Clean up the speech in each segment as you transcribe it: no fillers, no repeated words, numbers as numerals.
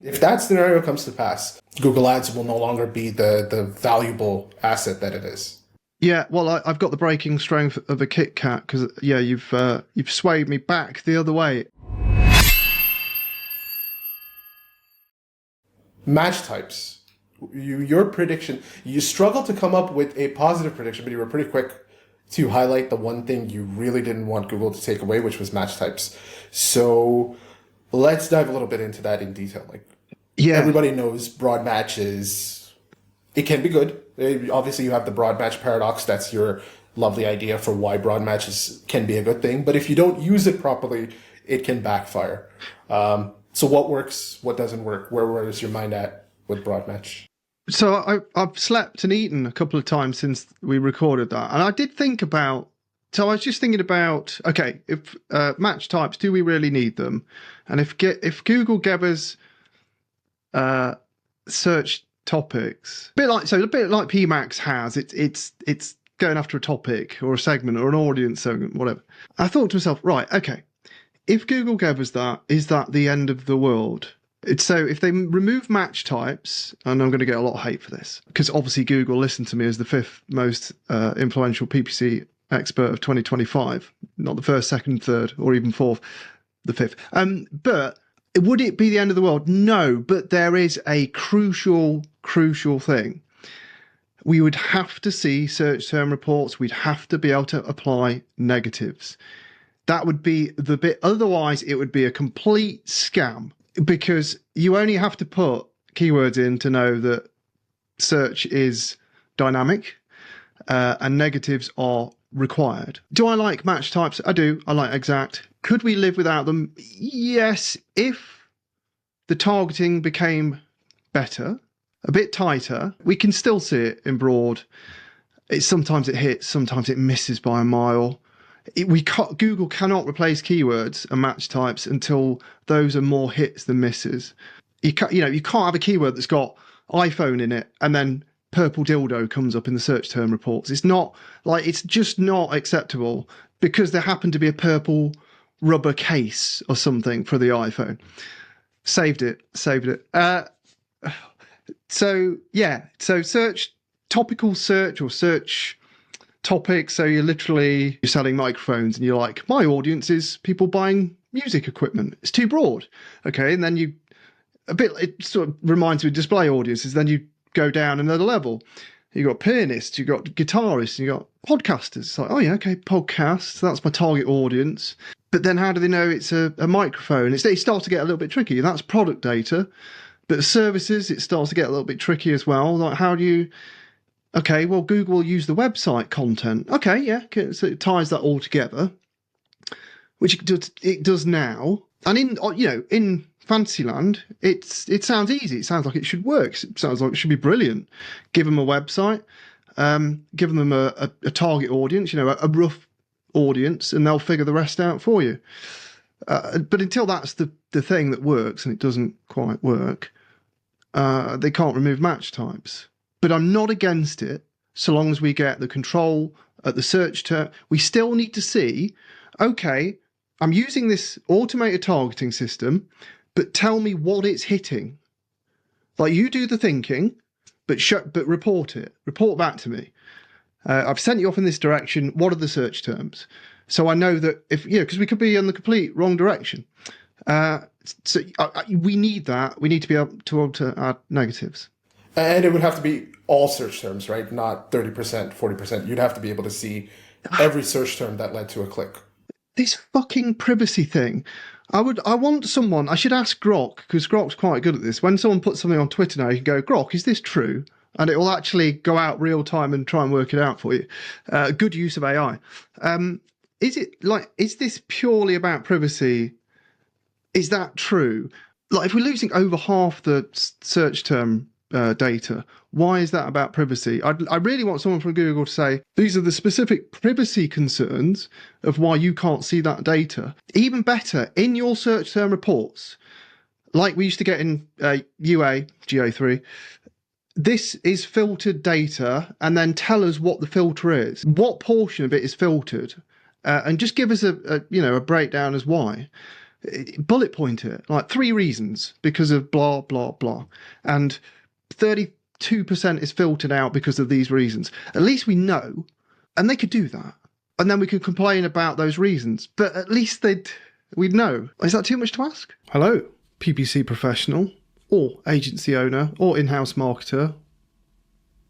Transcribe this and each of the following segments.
If that scenario comes to pass, Google Ads will no longer be the valuable asset that it is. Yeah, well, I've got the breaking strength of a Kit Kat because you've swayed me back the other way. Match types. Your prediction. You struggled to come up with a positive prediction, but you were pretty quick to highlight the one thing you really didn't want Google to take away, which was match types. So let's dive a little bit into that in detail. Like, Yeah, everybody knows broad matches. It can be good. Obviously, you have the broad match paradox. That's your lovely idea for why broad matches can be a good thing. But if you don't use it properly, it can backfire. So what works? What doesn't work? Where is your mind at with broad match? so I've slept and eaten a couple of times since we recorded that, and I did think about. So I was just thinking about, okay, if match types, do we really need them? And if Google gave us search topics, a bit like PMax has, it's going after a topic or a segment or an audience segment, whatever. I thought to myself, right, okay, if Google gave us that, is that the end of the world? So if they remove match types, and I'm going to get a lot of hate for this, because obviously Google listened to me as the fifth most influential PPC expert of 2025, not the first, second, third, or even fourth, the fifth. But would it be the end of the world? No, but there is a crucial thing. We would have to see search term reports. We'd have to be able to apply negatives. That would be the bit. Otherwise, it would be a complete scam because you only have to put keywords in to know that search is dynamic and negatives are required. Do I like match types? I do. I like exact. Could we live without them? Yes, if the targeting became better, a bit tighter. We can still see it in broad. Sometimes it hits, sometimes it misses by a mile. Google cannot replace keywords and match types until those are more hits than misses. You can't have a keyword that's got iPhone in it and then purple dildo comes up in the search term reports. It's just not acceptable because there happened to be a purple rubber case or something for the iPhone. Saved it. So search, topical search or search topics. So you're selling microphones and you're like, my audience is people buying music equipment. It's too broad. Okay. And then it sort of reminds me of display audiences. Then you go down another level. You've got pianists, you've got guitarists, you've got podcasters. It's like, oh yeah, okay, podcasts. That's my target audience. But then how do they know it's a microphone? It starts to get a little bit tricky. That's product data. But services, it starts to get a little bit tricky as well. Like, how do you... Okay, well, Google will use the website content. Okay, yeah, so it ties that all together, which it does now. And in Fantasyland, it sounds easy. It sounds like it should work. It sounds like it should be brilliant. Give them a website, give them a target audience, a rough audience, and they'll figure the rest out for you. But until that's the thing that works, and it doesn't quite work, they can't remove match types. But I'm not against it so long as we get the control at the search term. We still need to see, okay, I'm using this automated targeting system, but tell me what it's hitting. Like, you do the thinking, but report it. Report back to me. I've sent you off in this direction. What are the search terms? So I know that because we could be in the complete wrong direction. We need that. We need to be able to add negatives. And it would have to be all search terms, right? Not 30%, 40%. You'd have to be able to see every search term that led to a click. This fucking privacy thing. I should ask Grok, because Grok's quite good at this. When someone puts something on Twitter now, you can go, Grok, is this true? And it will actually go out real time and try and work it out for you. Good use of AI. Is this purely about privacy? Is that true? Like, if we're losing over half the search term data, why is that about privacy? I really want someone from Google to say, these are the specific privacy concerns of why you can't see that data. Even better, in your search term reports, like we used to get in UA, GA3, this is filtered data, and then tell us what the filter is. What portion of it is filtered? And just give us a breakdown as why. bullet point it, like 3 reasons because of blah, blah, blah. And 32% is filtered out because of these reasons. At least we know, and they could do that. And then we could complain about those reasons. But at least we'd know. Is that too much to ask? Hello, PPC professional, or agency owner, or in-house marketer,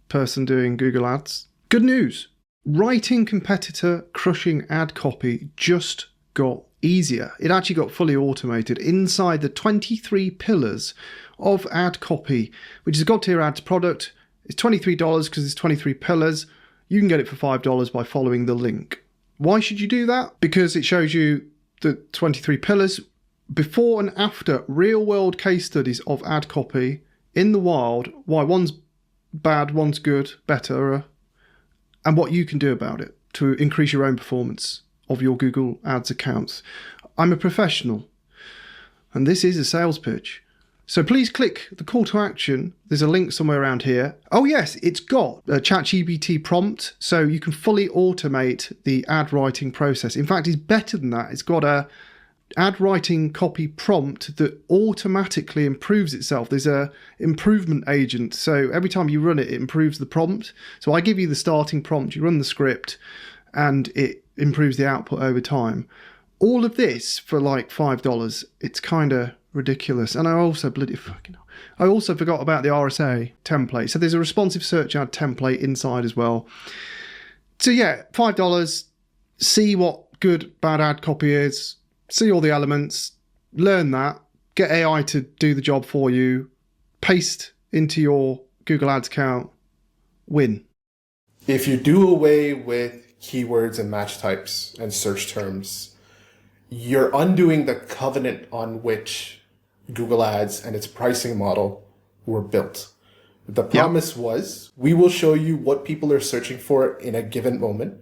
person doing Google Ads. Good news. Writing competitor crushing ad copy just got easier. It actually got fully automated inside the 23 pillars of ad copy, which is a God tier ads product. It's $23 because it's 23 pillars. You can get it for $5 by following the link. Why should you do that? Because it shows you the 23 pillars before and after real world case studies of ad copy in the wild, why one's bad, one's good, better, and what you can do about it to increase your own performance of your Google Ads accounts. I'm a professional, and this is a sales pitch. So please click the call to action. There's a link somewhere around here. Oh yes, it's got a ChatGPT prompt, so you can fully automate the ad writing process. In fact, it's better than that. It's got a ad writing copy prompt that automatically improves itself. There's a improvement agent, so every time you run it, it improves the prompt. So I give you the starting prompt, you run the script, and it improves the output over time. All of this for like $5. It's kind of ridiculous. And I also forgot about the RSA template. So there's a responsive search ad template inside as well. So yeah, $5. See what good, bad ad copy is. See all the elements, learn that, get AI to do the job for you, paste into your Google Ads account, win. If you do away with keywords and match types and search terms, you're undoing the covenant on which Google Ads and its pricing model were built. The promise was, we will show you what people are searching for in a given moment,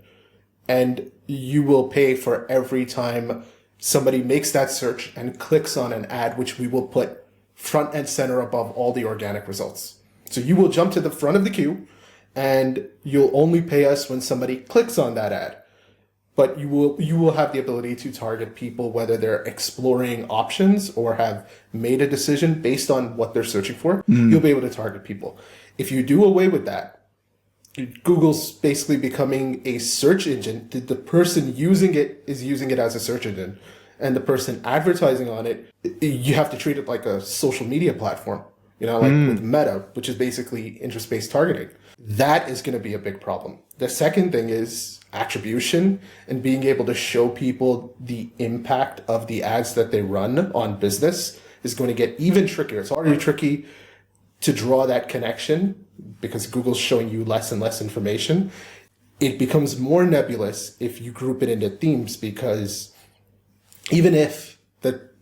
and you will pay for every time somebody makes that search and clicks on an ad, which we will put front and center above all the organic results. So you will jump to the front of the queue, and you'll only pay us when somebody clicks on that ad. But you will have the ability to target people, whether they're exploring options or have made a decision based on what they're searching for. You'll be able to target people. If you do away with that, Google's basically becoming a search engine. The person using it is using it as a search engine, and the person advertising on it, you have to treat it like a social media platform, like with Meta, which is basically interest-based targeting. That is going to be a big problem. The second thing is attribution and being able to show people the impact of the ads that they run on business is going to get even trickier. It's already tricky to draw that connection because Google's showing you less and less information. It becomes more nebulous if you group it into themes, because even if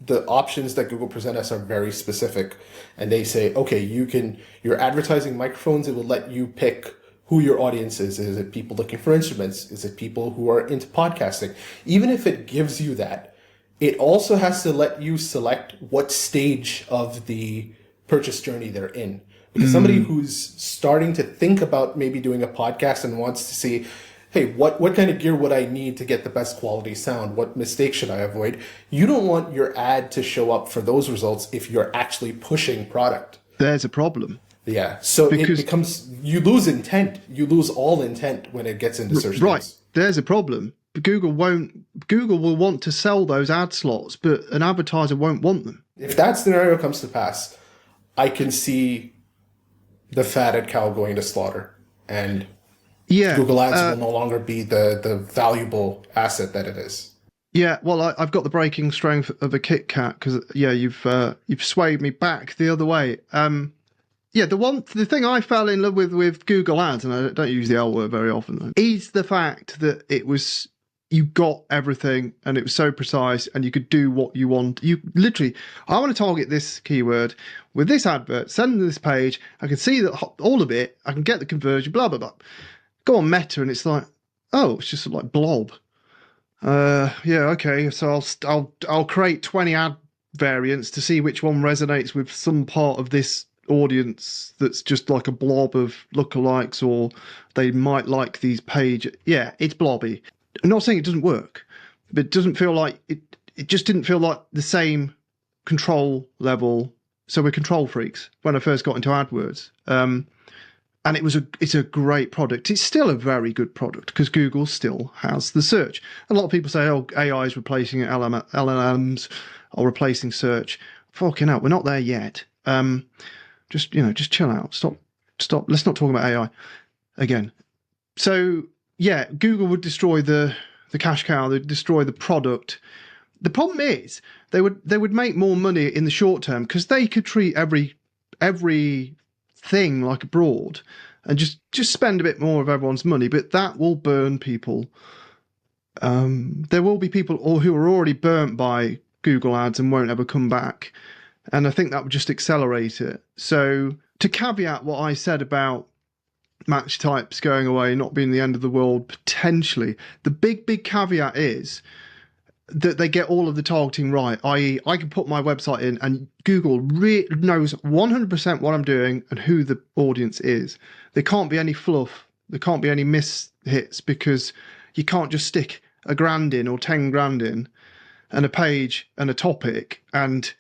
the options that Google present us are very specific and they say, okay, you're advertising microphones, it will let you pick who your audience is. Is it people looking for instruments? Is it people who are into podcasting? Even if it gives you that, it also has to let you select what stage of the purchase journey they're in. Because somebody who's starting to think about maybe doing a podcast and wants to see, hey, what kind of gear would I need to get the best quality sound? What mistakes should I avoid? You don't want your ad to show up for those results if you're actually pushing product. There's a problem. Yeah, so it becomes, you lose intent. You lose all intent when it gets into search. Right, there's a problem. Google will want to sell those ad slots, but an advertiser won't want them. If that scenario comes to pass, I can see the fatted cow going to slaughter, and Google Ads will no longer be the valuable asset that it is. Yeah, well, I've got the breaking strength of a Kit Kat because you've swayed me back the other way. The thing I fell in love with Google Ads, and I don't use the L word very often, is the fact that you got everything and it was so precise and you could do what you want. You literally, I want to target this keyword with this advert, send them to this page. I can see that all of it. I can get the conversion, blah, blah, blah. Go on Meta and it's like, oh, it's just like blob. Okay. So I'll create 20 ad variants to see which one resonates with some part of this audience that's just like a blob of lookalikes, or they might like these page. Yeah, it's blobby. I'm not saying it doesn't work, but it doesn't feel like it just didn't feel like the same control level. So we're control freaks when I first got into AdWords. And it's a great product. It's still a very good product because Google still has the search. A lot of people say, oh, AI is replacing LLMs or replacing search. Fucking hell, we're not there yet. Just chill out. Stop. Let's not talk about AI again. So yeah, Google would destroy the cash cow. They'd destroy the product. The problem is they would make more money in the short term because they could treat every thing like a broad and just spend a bit more of everyone's money, but that will burn people. There will be people who are already burnt by Google ads and won't ever come back, and I think that would just accelerate it. So to caveat what I said about match types going away, not being the end of the world, potentially, the big caveat is that they get all of the targeting right, i.e. I can put my website in and Google knows 100% what I'm doing and who the audience is. There can't be any fluff. There can't be any mishits because you can't just stick $1,000 in or 10 grand in and a page and a topic and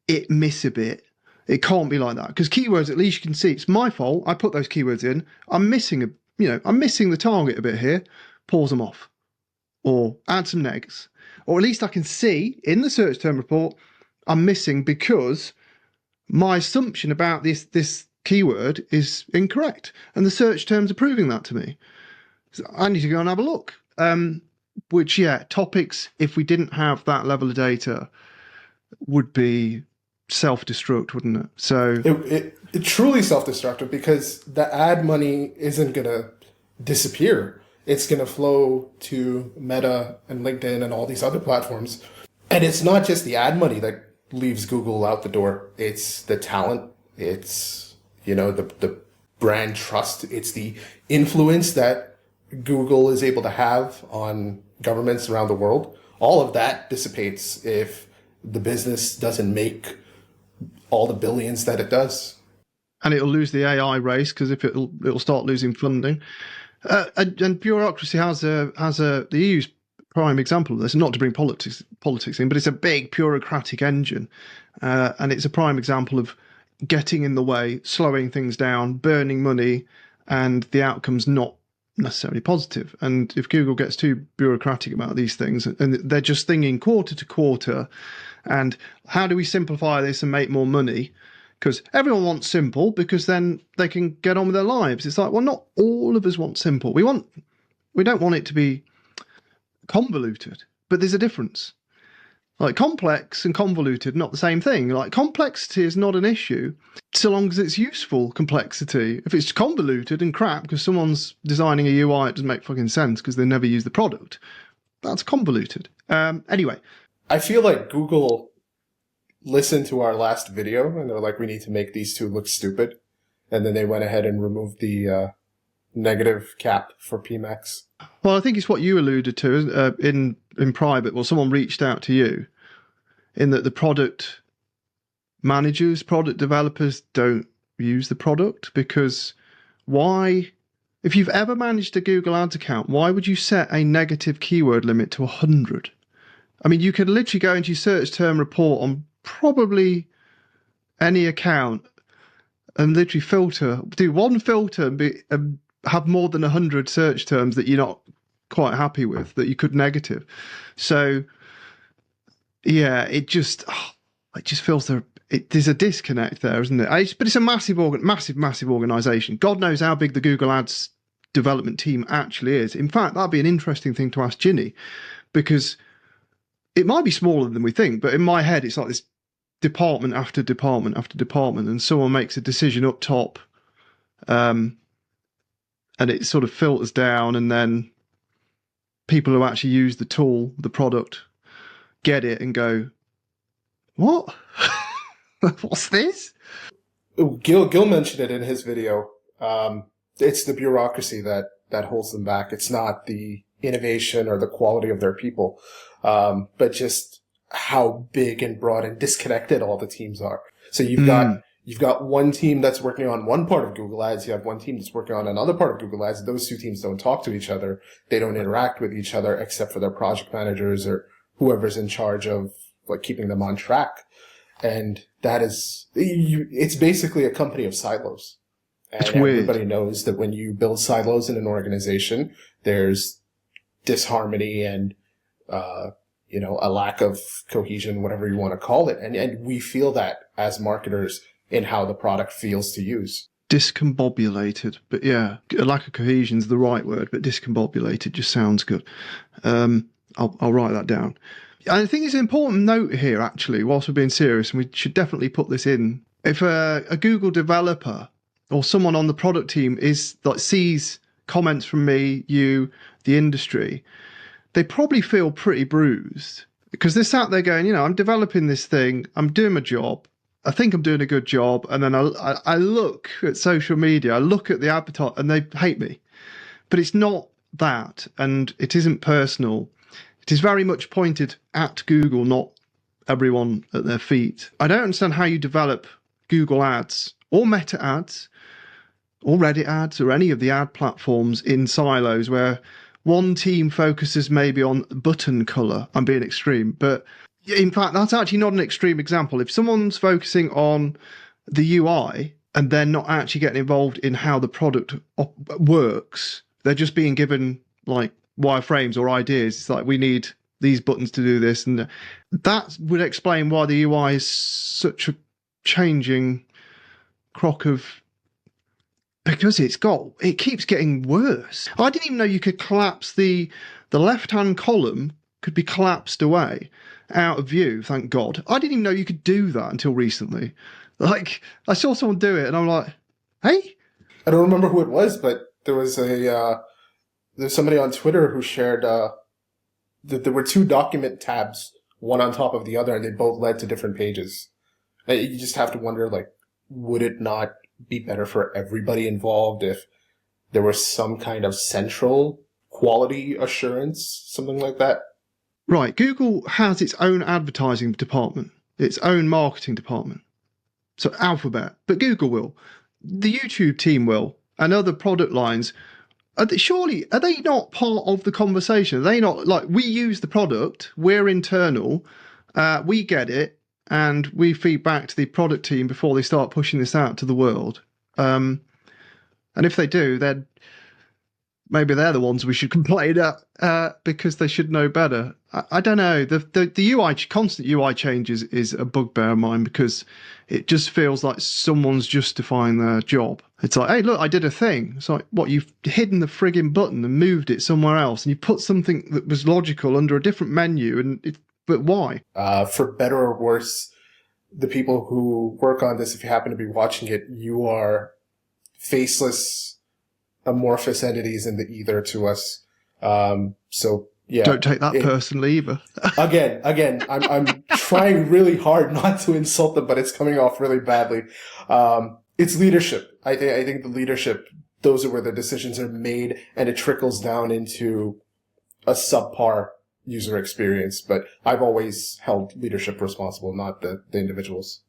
it miss a bit. It can't be like that because keywords, at least you can see it's my fault. I put those keywords in. I'm missing the target a bit here. Pause them off or add some negs. Or at least I can see in the search term report I'm missing because my assumption about this keyword is incorrect. And the search terms are proving that to me. So I need to go and have a look. Topics, if we didn't have that level of data, would be self-destruct, wouldn't it? So it truly self-destructive because the ad money isn't going to disappear. It's going to flow to Meta and LinkedIn and all these other platforms. And it's not just the ad money that leaves Google out the door. It's the talent. It's, the brand trust. It's the influence that Google is able to have on governments around the world. All of that dissipates if the business doesn't make all the billions that it does. And it'll lose the AI race because if it'll start losing funding. And bureaucracy has the EU's prime example of this. Not to bring politics in, but it's a big bureaucratic engine, and it's a prime example of getting in the way, slowing things down, burning money, and the outcome's not necessarily positive. And if Google gets too bureaucratic about these things, and they're just thinking quarter to quarter, and how do we simplify this and make more money? Because everyone wants simple because then they can get on with their lives. It's like, well, not all of us want simple. We don't want it to be convoluted, but there's a difference. Like complex and convoluted, not the same thing. Like complexity is not an issue so long as it's useful complexity. If it's convoluted and crap because someone's designing a UI, it doesn't make fucking sense because they never use the product. That's convoluted. Anyway. I feel like Google listened to our last video and they're like, we need to make these two look stupid. And then they went ahead and removed the negative cap for PMAX. Well, I think it's what you alluded to in private. Well, someone reached out to you in that the product managers, product developers don't use the product because why? If you've ever managed a Google Ads account, why would you set a negative keyword limit to 100? I mean, you could literally go into your search term report on probably any account and literally do one filter and have more than 100 search terms that you're not quite happy with that you could negative. So yeah, it just feels there's a disconnect there, isn't it? But it's a massive organization. God knows how big the Google Ads development team actually is. In fact, that'd be an interesting thing to ask Ginny because it might be smaller than we think, but in my head, it's like this department after department after department, and someone makes a decision up top, and it sort of filters down, and then people who actually use the tool, the product, get it and go, what? What's this? Gil mentioned it in his video. It's the bureaucracy that holds them back. It's not the innovation or the quality of their people, but just how big and broad and disconnected all the teams are. So you've got one team that's working on one part of Google Ads. You have one team that's working on another part of Google Ads. Those two teams don't talk to each other. They don't interact with each other except for their project managers or whoever's in charge of like keeping them on track. And that is, it's basically a company of silos. And It's weird. Everybody knows that when you build silos in an organization, there's disharmony and, a lack of cohesion, whatever you want to call it. And we feel that as marketers in how the product feels to use. Discombobulated, but yeah, a lack of cohesion is the right word, but discombobulated just sounds good. I'll write that down. I think it's an important note here, actually, whilst we're being serious, and we should definitely put this in. If a Google developer or someone on the product team sees comments from me, you, the industry, they probably feel pretty bruised because they're sat there going, I'm developing this thing, I'm doing my job, I think I'm doing a good job, and then I look at social media, I look at the advertising, and they hate me. But it's not that, and it isn't personal. It is very much pointed at Google, not everyone at their feet. I don't understand how you develop Google ads or Meta ads or Reddit ads or any of the ad platforms in silos where one team focuses maybe on button color. I'm being extreme, but in fact, that's actually not an extreme example. If someone's focusing on the UI and they're not actually getting involved in how the product works, they're just being given like wireframes or ideas. It's like, we need these buttons to do this. And that would explain why the UI is such a changing crock of... Because it keeps getting worse. I didn't even know you could collapse the left-hand column could be collapsed away out of view, thank God. I didn't even know you could do that until recently. Like, I saw someone do it and I'm like, hey? I don't remember who it was, but there was there's somebody on Twitter who shared that there were two document tabs, one on top of the other, and they both led to different pages. And you just have to wonder, like, would it not be better for everybody involved if there was some kind of central quality assurance, something like that? Right, Google has its own advertising department, its own marketing department. So Alphabet, but Google will. The YouTube team will, and other product lines. Are they not part of the conversation? Are they not, like, we use the product, we're internal, we get it, and we feed back to the product team before they start pushing this out to the world. And if they do, then maybe they're the ones we should complain at because they should know better. I don't know. The UI, constant UI changes is a bugbear of mine because it just feels like someone's justifying their job. It's like, hey, look, I did a thing. It's like, what, you've hidden the frigging button and moved it somewhere else, and you put something that was logical under a different menu, but why? For better or worse, the people who work on this, if you happen to be watching it, you are faceless, amorphous entities in the ether to us. So yeah, Don't take that personally either. again, I'm trying really hard not to insult them, but it's coming off really badly. It's leadership. I think the leadership, those are where the decisions are made, and it trickles down into a subpar user experience. But I've always held leadership responsible, not the individuals.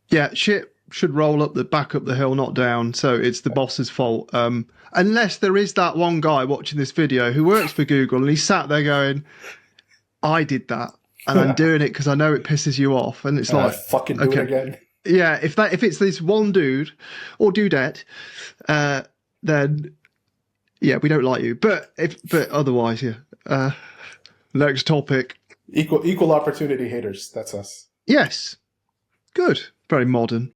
Yeah, shit should roll back up the hill, not down. So it's the boss's fault. Unless there is that one guy watching this video who works for Google and he's sat there going, I did that and I'm doing it because I know it pisses you off. And it's like, fucking do it again. Yeah, if it's this one dude or dudette, then yeah, we don't like you. But otherwise, yeah. Next topic. Equal opportunity haters. That's us. Yes. Good. Very modern.